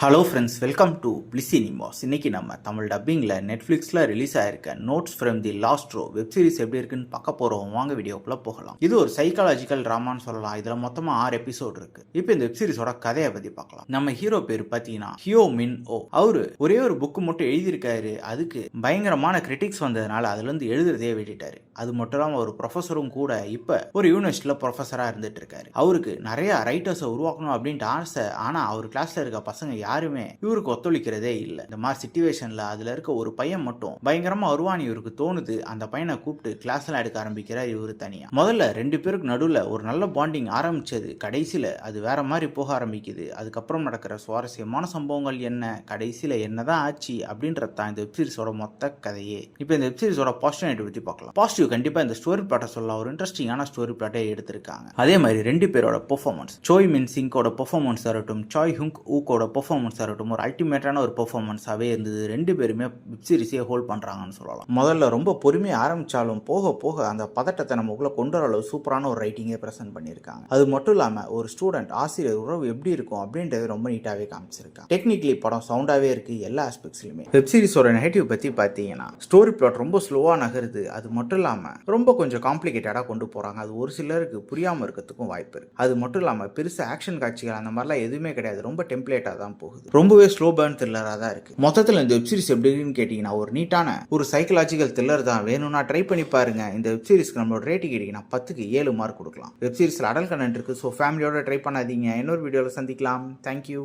Hello friends, welcome to Bliss cinemas. இன்னைக்கு நம்ம தமிழ் டப்பிங்கில் நெட்ஃப்ளிக்ஸில் ரிலீஸ் ஆயிருக்க notes from the last row web series எப்படி இருக்குன்னு பார்க்க போகிறோம். வாங்க வீடியோக்குள்ளே போகலாம். இது ஒரு சைக்காலஜிக்கல் ட்ராமான்னு சொல்லலாம். இதில் மொத்தமாக 6 எபிசோட் இருக்கு. இப்போ இந்த வெப் சீரிஸோட கதையை பற்றி பார்க்கலாம். நம்ம ஹீரோ பேர் பார்த்தீங்கன்னா ஹியோ மின் ஓ. அவரு ஒரே ஒரு புக்கு மட்டும் எழுதியிருக்காரு. அதுக்கு பயங்கரமான கிரிட்டிக்ஸ் வந்ததுனால அதுலேருந்து எழுதுறதே விட்டுட்டாரு. அது மட்டும் இல்லாமல் ஒரு ப்ரொஃபஸரும் கூட இப்போ ஒரு யூனிவர்சிட்டியில் ப்ரொஃபஸராக இருந்துட்டு இருக்காரு. அவருக்கு நிறைய ரைட்டர்ஸை உருவாக்கணும் அப்படின்ட்டு ஆசை. ஆனால் அவர் கிளாஸில் இருக்க பசங்க யாருமே இவருக்கு ஒத்துழைக்கிறதே இல்லை. இந்த மாதிரி சிச்சுவேஷன்ல அதுல இருக்க ஒரு பையன் மட்டும் பயங்கரமா வருவான் இவருக்கு தோணுது. அந்த பையனை கூப்பிட்டு கிளாஸ் எல்லாம் எடுக்க ஆரம்பிக்கிறார் இவரு தனியா. முதல்ல 2 பேருக்கு நடுவில் ஒரு நல்ல பாண்டிங் ஆரம்பிச்சது, கடைசியில அது வேற மாதிரி போக ஆரம்பிக்குது. அதுக்கப்புறம் நடக்கிற சுவாரஸ்யமான சம்பவங்கள் என்ன, கடைசியில என்னதான் ஆச்சு அப்படின்றது தான் இந்த வெப்சீரிஸோட மொத்த கதையே. இப்போ இந்த வெப்சீரிஸோட பாசிட்டிவ் பத்தி பார்க்கலாம். பாசிட்டிவ் கண்டிப்பா இந்த ஸ்டோரி பிளாட்டை சொல்லலாம். ஒரு இன்ட்ரெஸ்டிங்கான ஸ்டோரி பிளாட்டை எடுத்திருக்காங்க. அதே மாதிரி 2 பேரோட பெர்ஃபார்மன்ஸ், சோய் மின் சிங்கோட பெர்ஃபார்மன்ஸ் ஆகட்டும், சாய் ஹுங் ஊக்கோட பெர்ஃபார்மன்ஸ் ஆகட்டும், ஒரு அல்டிமேட்டான ஒரு பெர்ஃபார்மன்ஸாவே இருந்தது. 2 பேருமே வெப் சீரிஸே ஹோல்ட் பண்றாங்கன்னு சொல்லலாம். முதல்ல ரொம்ப பொறுமையா ஆரம்பிச்சாலும் போக போக அந்த பதட்டத்தை நமக்குள்ள கொண்டு வர அளவு சூப்பரான ஒரு ரைட்டிங்கே பிரசன்ட் பண்ணியிருக்காங்க. அது மட்டும் இல்லாம ஒரு ஸ்டூடெண்ட் ஆசிரியர் உறவு எப்படி இருக்கும் அப்படின்றது ரொம்ப நீட்டாவே காமிச்சிருக்காங்க. டெக்னிக்கலி படம் சவுண்டாவே இருக்கு எல்லா ஆஸ்பெக்ட்ஸ்லயுமே. வெப் சீரிஸோட நெகட்டிவ் பத்தி பாத்தீங்கன்னா ஸ்டோரி பிளாட் ரொம்ப ஸ்லோவா நகருது. அது மட்டும் இல்லாம ரொம்ப கொஞ்சம் காம்ப்ளிகேட்டடா கொண்டு போறாங்க. அது ஒரு சிலருக்கு புரியாம இருக்கிறதுக்கும் வாய்ப்பு இருக்கு. அது மட்டும் இல்லாம பெருசா ஆக்ஷன் காட்சிகள் அந்த மாதிரிலாம் எதுவுமே கிடையாது. ரொம்ப டெம்ப்ளேட்டா தான் போகுது. ரொம்பவே ஸ்லோ பர்ன் த்ரில்லரா தான் இருக்கு. மொத்தத்தில் இந்த வெப் சீரிஸ் எப்படி இருக்குன்னு கேட்டீங்கன்னா ஒரு நீட்டான ஒரு சைக்கலாஜிக்கல் த்ரில்லர் தான். வேணும்னா ட்ரை பண்ணி பாருங்க. இந்த வெப் சீரிஸ்க்கு நம்மளோட ரேட்டிங் கேட்டீங்கன்னா 10க்கு 7 மார்க் கொடுக்கலாம். வெப் சீரிஸ்ல அடல்ட் கண்டென்ட் இருக்கு. ஸோ ஃபேமிலியோட ட்ரை பண்ணாதீங்க. இன்னொரு வீடியோவில் சந்திக்கலாம். தேங்க்யூ.